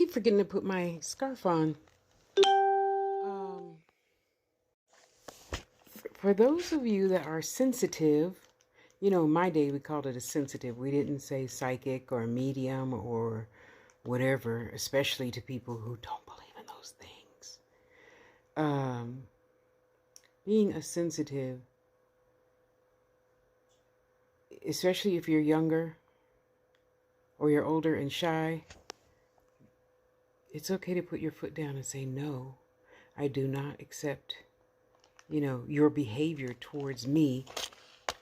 keep forgetting to put my scarf on. Um, for those of you that are sensitive, in my day we called it a sensitive. We didn't say psychic or medium or whatever, especially to people who don't believe in those things. Being a sensitive, especially if you're younger or you're older and shy, it's okay to put your foot down and say, no, I do not accept, your behavior towards me.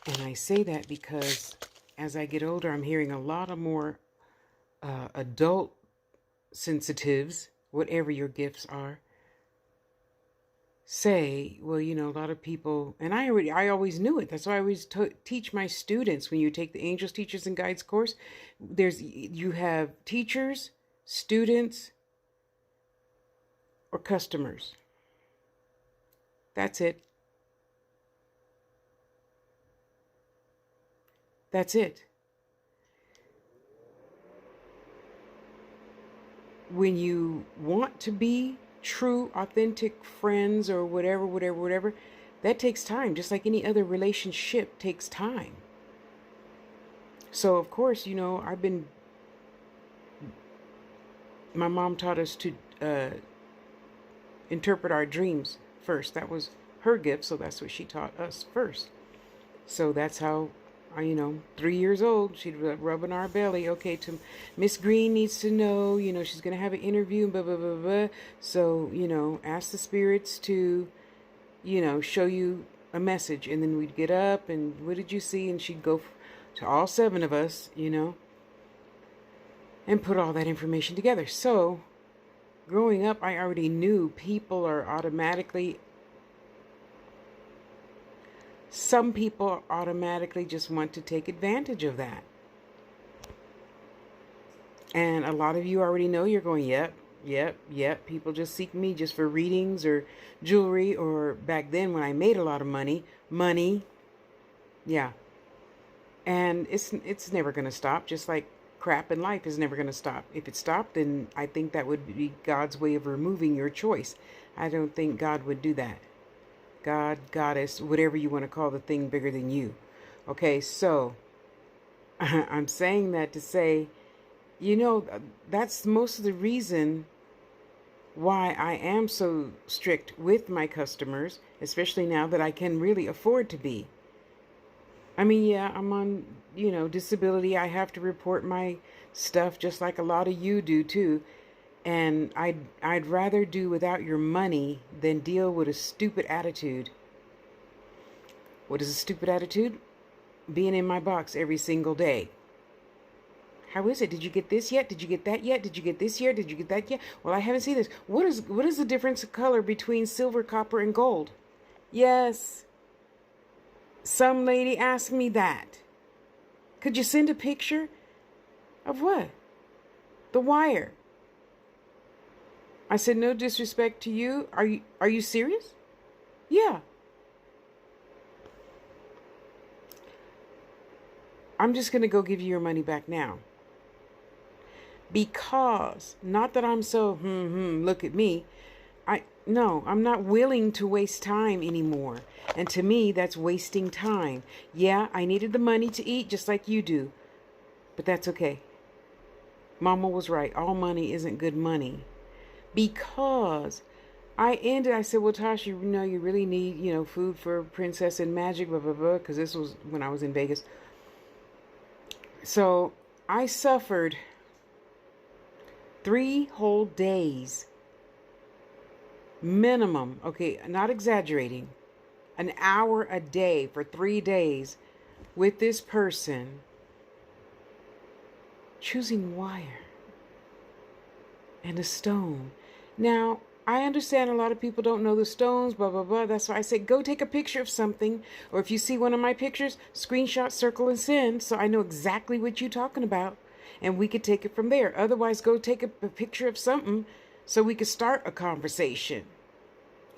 And I say that because as I get older, I'm hearing a lot of more adult sensitives, whatever your gifts are, say, well, a lot of people, and I always knew it. That's why I always teach my students, when you take the Angels, Teachers, and Guides course, you have teachers, students, or customers. That's it. That's it. When you want to be true, authentic friends or whatever, that takes time. Just like any other relationship takes time. So, of course, my mom taught us to interpret our dreams first. That was her gift, so that's what she taught us first. So that's how, 3 years old, she'd rub on our belly. Okay, to Miss Green needs to know, she's going to have an interview, blah, blah, blah, blah. So, ask the spirits to, show you a message. And then we'd get up and what did you see? And she'd go to all 7 of us, and put all that information together. So growing up, I already knew people are automatically, some people automatically just want to take advantage of that. And a lot of you already know, you're going, yep. People just seek me just for readings or jewelry, or back then when I made a lot of money. Yeah. And it's never going to stop, just like crap in life is never going to stop. If it stopped, then I think that would be God's way of removing your choice. I don't think God would do that. God, goddess, whatever you want to call the thing bigger than you. Okay, so I'm saying that to say, that's most of the reason why I am so strict with my customers, especially now that I can really afford to be. I mean, yeah, I'm on, disability. I have to report my stuff just like a lot of you do too. And I'd rather do without your money than deal with a stupid attitude. What is a stupid attitude? Being in my box every single day. How is it? Did you get this yet? Did you get that yet? Did you get this yet? Did you get that yet? Well, I haven't seen this. What is the difference of color between silver, copper, and gold? Yes. Some lady asked me that. Could you send a picture of what? The wire. I said, no disrespect to you. Are you serious? Yeah. I'm just going to go give you your money back now. Because, not that I'm so, look at me. No, I'm not willing to waste time anymore. And to me, that's wasting time. Yeah, I needed the money to eat just like you do. But that's okay. Mama was right. All money isn't good money. Because I said, well, Tasha, you really need, food for Princess and Magic, blah, blah, blah, because this was when I was in Vegas. So I suffered 3 whole days, minimum, okay, not exaggerating, an hour a day for 3 days with this person choosing wire and a stone. Now, I understand a lot of people don't know the stones, blah, blah, blah. That's why I said, go take a picture of something. Or if you see one of my pictures, screenshot, circle, and send, so I know exactly what you're talking about. And we could take it from there. Otherwise, go take a picture of something so we could start a conversation.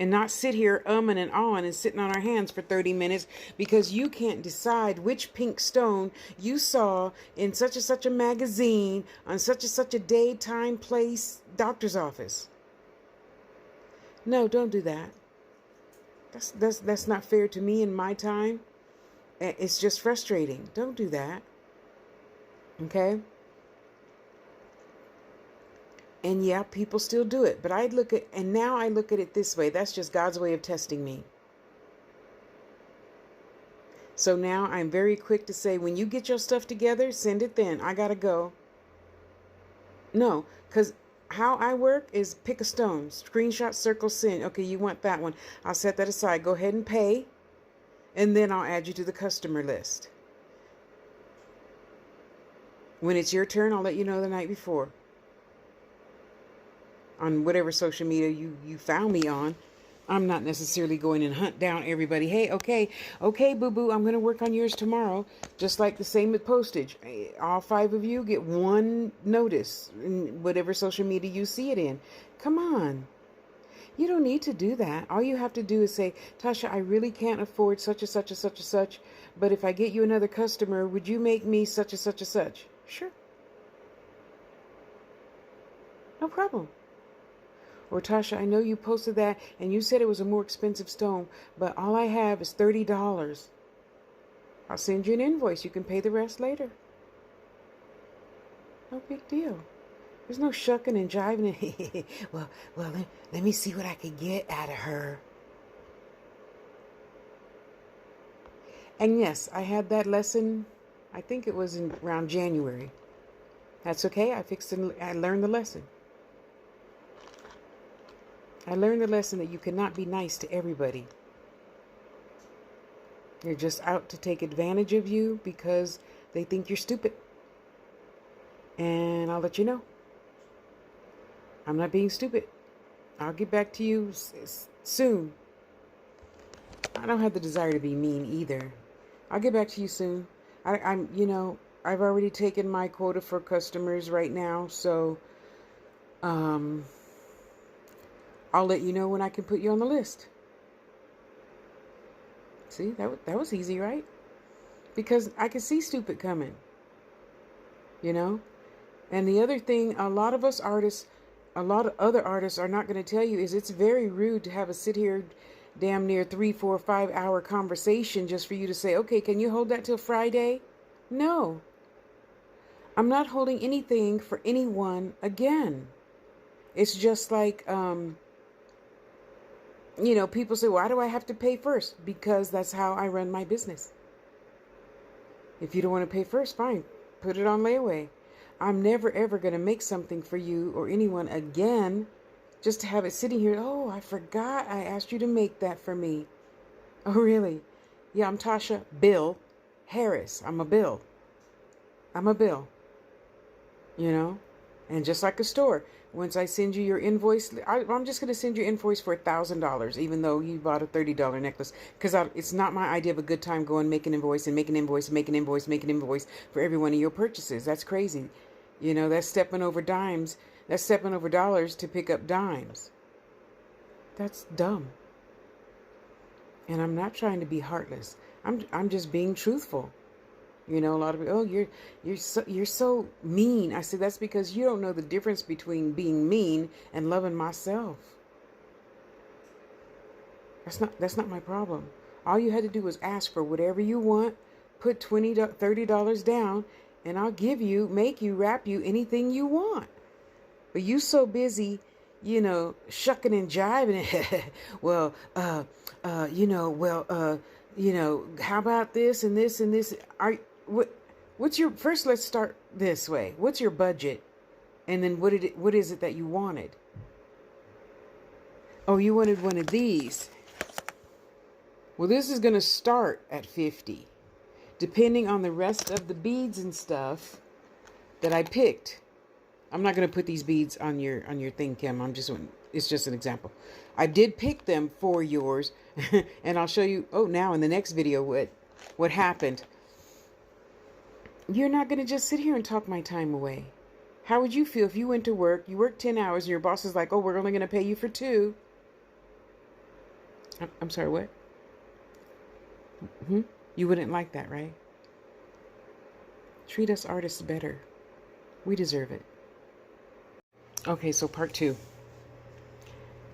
and not sit here umming and ahhing and sitting on our hands for 30 minutes because you can't decide which pink stone you saw in such and such a magazine on such and such a day, time, place, doctor's office. No, don't do that. That's not fair to me and my time. It's just frustrating. Don't do that. Okay? And yeah, people still do it. But now I look at it this way. That's just God's way of testing me. So now I'm very quick to say, when you get your stuff together, send it then. I gotta go. No, because how I work is pick a stone, screenshot, circle, send. Okay, you want that one. I'll set that aside. Go ahead and pay. And then I'll add you to the customer list. When it's your turn, I'll let you know the night before. On whatever social media you found me on. I'm not necessarily going and hunt down everybody. Hey, okay, boo-boo, I'm going to work on yours tomorrow. Just like the same with postage. All 5 of you get one notice in whatever social media you see it in. Come on. You don't need to do that. All you have to do is say, Tasha, I really can't afford such and such and such and such, but if I get you another customer, would you make me such and such and such? Sure. No problem. Or Tasha, I know you posted that and you said it was a more expensive stone, but all I have is $30. I'll send you an invoice. You can pay the rest later. No big deal. There's no shucking and jiving. well, let me see what I can get out of her. And yes, I had that lesson. I think it was around January. That's okay. I learned the lesson. I learned the lesson that you cannot be nice to everybody. They're just out to take advantage of you because they think you're stupid. And I'll let you know. I'm not being stupid. I'll get back to you soon. I don't have the desire to be mean either. I'll get back to you soon. I've already taken my quota for customers right now, so I'll let you know when I can put you on the list. See, that was easy, right? Because I can see stupid coming, And the other thing, a lot of other artists are not going to tell you is it's very rude to have a sit here damn near 3, 4, 5 hour conversation just for you to say, okay, can you hold that till Friday? No. I'm not holding anything for anyone again. It's just like, people say, why do I have to pay first? Because that's how I run my business. If you don't want to pay first, fine. Put it on layaway. I'm never, ever going to make something for you or anyone again just to have it sitting here. Oh, I forgot I asked you to make that for me. Oh, really? Yeah, I'm Tasha Bill Harris. I'm a Bill. And just like a store, once I send you your invoice, I'm just going to send you an invoice for $1,000, even though you bought a $30 necklace. Because it's not my idea of a good time going make an invoice and make an invoice and make an invoice, make an invoice for every one of your purchases. That's crazy. That's stepping over dimes. That's stepping over dollars to pick up dimes. That's dumb. And I'm not trying to be heartless. I'm just being truthful. A lot of people, oh, you're so mean. I said, that's because you don't know the difference between being mean and loving myself. That's not my problem. All you had to do was ask for whatever you want, put $20, $30 down, and I'll make you, wrap you anything you want. But you so busy, shucking and jiving. How about this and this and this? First, let's start this way. What's your budget? And then what is it that you wanted? Oh, you wanted one of these. Well, this is going to start at $50. Depending on the rest of the beads and stuff that I picked. I'm not going to put these beads on your thing, Kim. It's just an example. I did pick them for yours, and I'll show you. Oh, now in the next video, what happened. You're not going to just sit here and talk my time away. How would you feel if you went to work, you worked 10 hours, and your boss is like, oh, we're only going to pay you for 2. I'm sorry, what? Hmm? You wouldn't like that, right? Treat us artists better. We deserve it. Okay, so part two.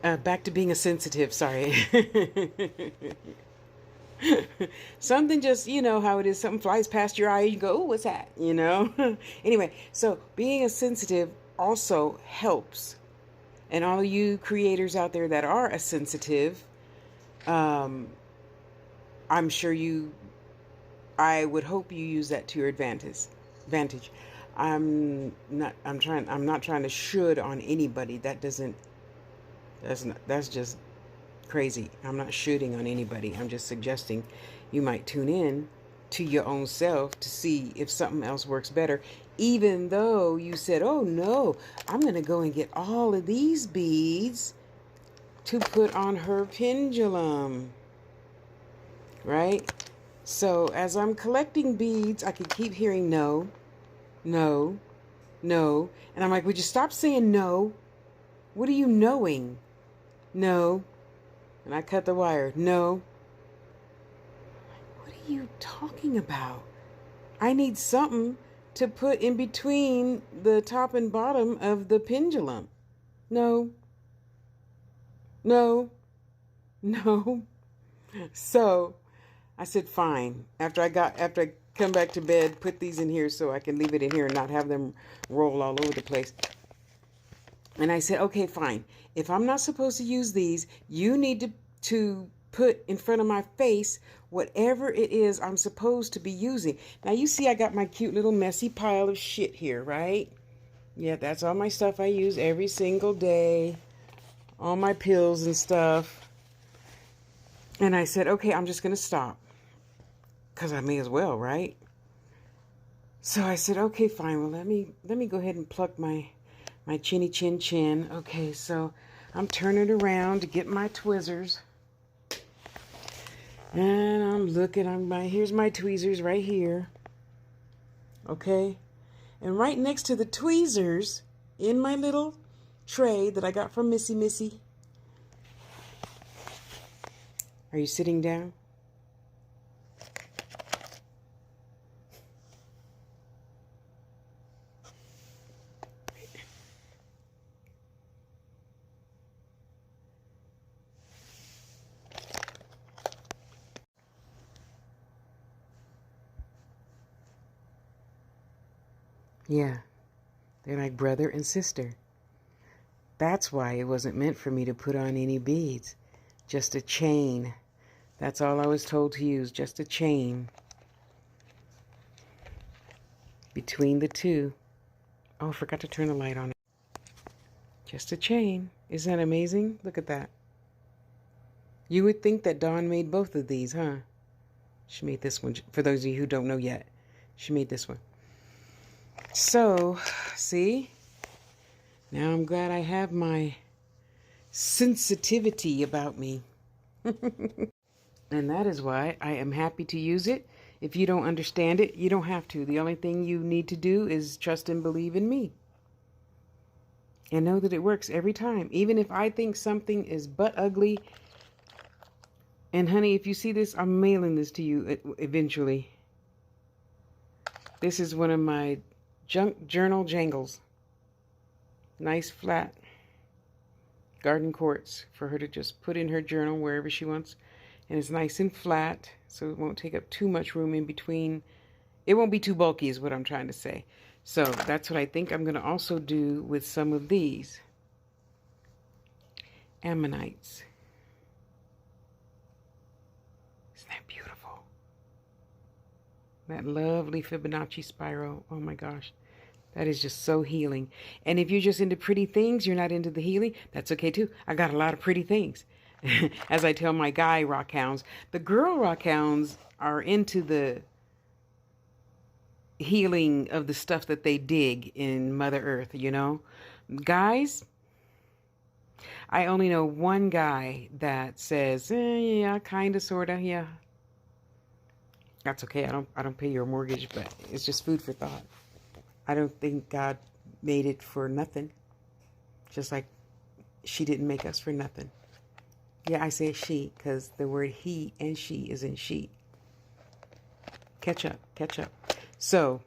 Back to being a sensitive, sorry. Something just, you know how it is, something flies past your eye, you go, oh, what's that? Anyway, so being a sensitive also helps. And all you creators out there that are a sensitive, um, I'm sure I would hope you use that to your advantage. I'm not trying to should on anybody. That's just crazy. I'm not shooting on anybody. I'm just suggesting you might tune in to your own self to see if something else works better. Even though you said, oh no, I'm going to go and get all of these beads to put on her pendulum. Right? So as I'm collecting beads, I could keep hearing no, no, no. And I'm like, would you stop saying no? What are you knowing? No. And I cut the wire. No. What are you talking about? I need something to put in between the top and bottom of the pendulum. No. No. No. So I said, fine. After I come back to bed, put these in here so I can leave it in here and not have them roll all over the place. And I said, okay, fine. If I'm not supposed to use these, you need to put in front of my face whatever it is I'm supposed to be using. Now, you see I got my cute little messy pile of shit here, right? Yeah, that's all my stuff I use every single day. All my pills and stuff. And I said, okay, I'm just going to stop. Because I may as well, right? So I said, okay, fine. Well, let me go ahead and pluck my chinny chin chin. Okay, so I'm turning around to get my tweezers. And I'm looking, here's my tweezers right here. Okay? And right next to the tweezers, in my little tray that I got from Missy. Are you sitting down? Yeah, they're like brother and sister. That's why it wasn't meant for me to put on any beads. Just a chain. That's all I was told to use, just a chain. Between the two. Oh, I forgot to turn the light on. Just a chain. Isn't that amazing? Look at that. You would think that Dawn made both of these, huh? She made this one. For those of you who don't know yet, she made this one. So, see? Now I'm glad I have my sensitivity about me. And that is why I am happy to use it. If you don't understand it, you don't have to. The only thing you need to do is trust and believe in me. And know that it works every time. Even if I think something is butt ugly. And honey, if you see this, I'm mailing this to you eventually. This is one of my junk journal jangles. Nice flat garden quartz for her to just put in her journal wherever she wants. And it's nice and flat, so it won't take up too much room in between. It won't be too bulky is what I'm trying to say. So that's what I think I'm going to also do with some of these ammonites. Isn't that beautiful? That lovely Fibonacci spiral. Oh my gosh. That is just so healing. And if you're just into pretty things, you're not into the healing, that's okay too. I got a lot of pretty things. As I tell my guy rockhounds, the girl rockhounds are into the healing of the stuff that they dig in Mother Earth, you know. Guys, I only know one guy that says, yeah, kind of, sort of, yeah. That's okay. I don't pay your mortgage, but it's just food for thought. I don't think God made it for nothing. Just like she didn't make us for nothing. Yeah, I say she because the word he and she is in she. Catch up, catch up. So,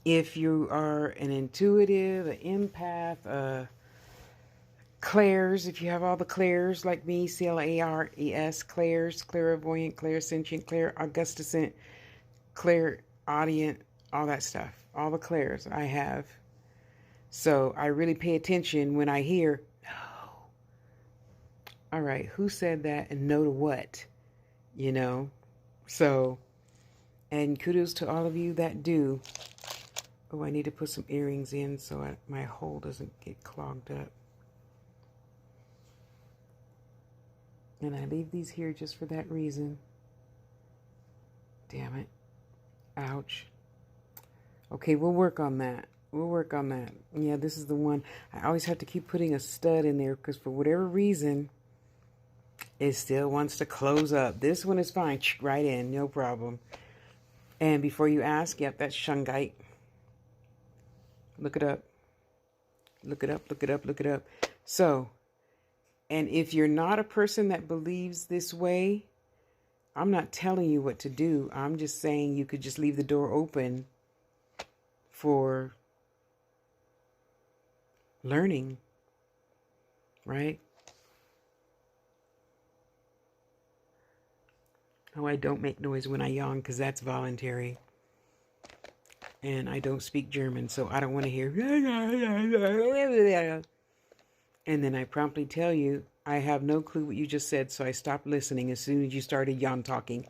if you are an intuitive, an empath, clairs, if you have all the clairs like me, clares, clairs, clairvoyant, clairsentient, clairaugusticent, clairaudient, all that stuff, all the clairs I have. So I really pay attention when I hear, no. All right, who said that and no to what? You know? So, and kudos to all of you that do. Oh, I need to put some earrings in so my hole doesn't get clogged up. And I leave these here just for that reason. Damn it. Ouch. Okay, we'll work on that. We'll work on that. Yeah, this is the one. I always have to keep putting a stud in there because for whatever reason, it still wants to close up. This one is fine. Right in. No problem. And before you ask, yep, that's shungite. Look it up. Look it up, look it up, look it up. So, and if you're not a person that believes this way, I'm not telling you what to do. I'm just saying you could just leave the door open for learning, right? Oh, I don't make noise when I yawn because that's voluntary. And I don't speak German, so I don't want to hear. And then I promptly tell you, I have no clue what you just said, so I stopped listening as soon as you started yawn talking.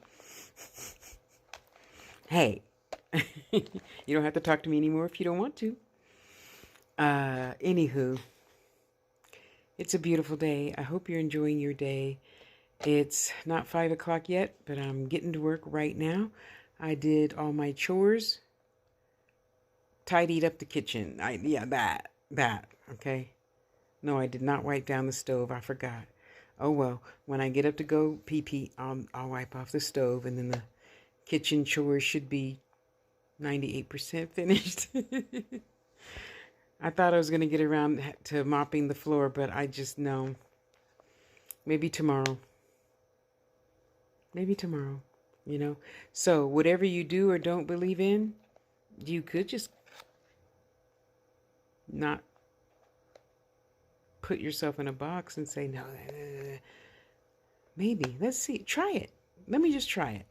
Hey, you don't have to talk to me anymore if you don't want to. Anywho, it's a beautiful day. I hope you're enjoying your day. It's not 5 o'clock yet, but I'm getting to work right now. I did all my chores, tidied up the kitchen. That, okay? No, I did not wipe down the stove. I forgot. Oh, well, when I get up to go pee, I'll wipe off the stove, and then the kitchen chores should be 98% finished. I thought I was going to get around to mopping the floor, but I just know. Maybe tomorrow. Maybe tomorrow, you know. So whatever you do or don't believe in, you could just not put yourself in a box and say, no, maybe. Let's see. Try it. Let me just try it.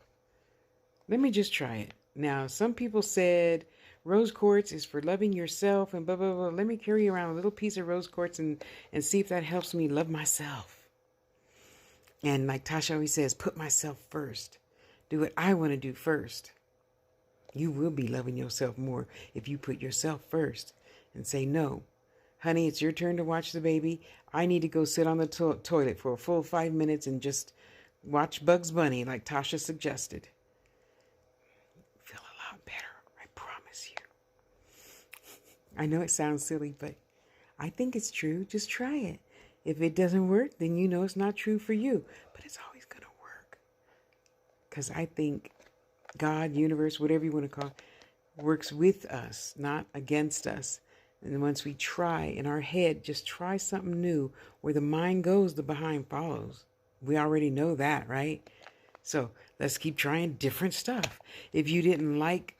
Let me just try it. Now, some people said rose quartz is for loving yourself and blah, blah, blah. Let me carry around a little piece of rose quartz and see if that helps me love myself. And like Tasha always says, put myself first. Do what I want to do first. You will be loving yourself more if you put yourself first and say, no, honey, it's your turn to watch the baby. I need to go sit on the toilet for a full 5 minutes and just watch Bugs Bunny like Tasha suggested. Feel a lot better, I promise you. I know it sounds silly, but I think it's true. Just try it. If it doesn't work, then you know it's not true for you. But it's always going to work. Because I think God, universe, whatever you want to call it, works with us, not against us. And once we try in our head, just try something new. Where the mind goes, the behind follows. We already know that, right? So let's keep trying different stuff. If you didn't like,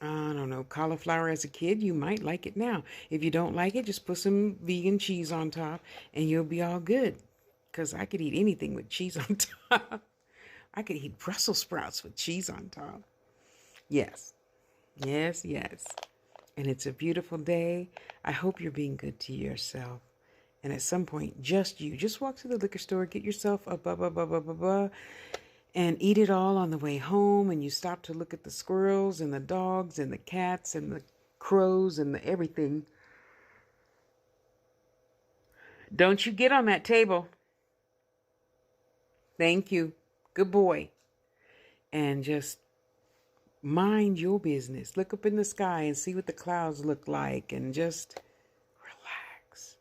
I don't know, cauliflower as a kid, you might like it now. If you don't like it, just put some vegan cheese on top and you'll be all good. Because I could eat anything with cheese on top. I could eat Brussels sprouts with cheese on top. Yes. Yes, yes. And it's a beautiful day. I hope you're being good to yourself. And at some point, just walk to the liquor store, get yourself a and eat it all on the way home. And you stop to look at the squirrels and the dogs and the cats and the crows and the everything. Don't you get on that table. Thank you. Good boy. And just mind your business. Look up in the sky and see what the clouds look like and just relax.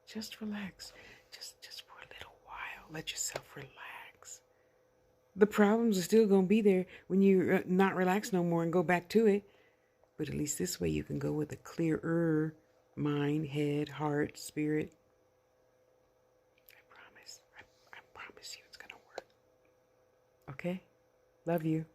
Just relax. Just for a little while. Let yourself relax. The problems are still going to be there when you're not relaxed no more and go back to it. But at least this way you can go with a clearer mind, head, heart, spirit. Okay? Love you.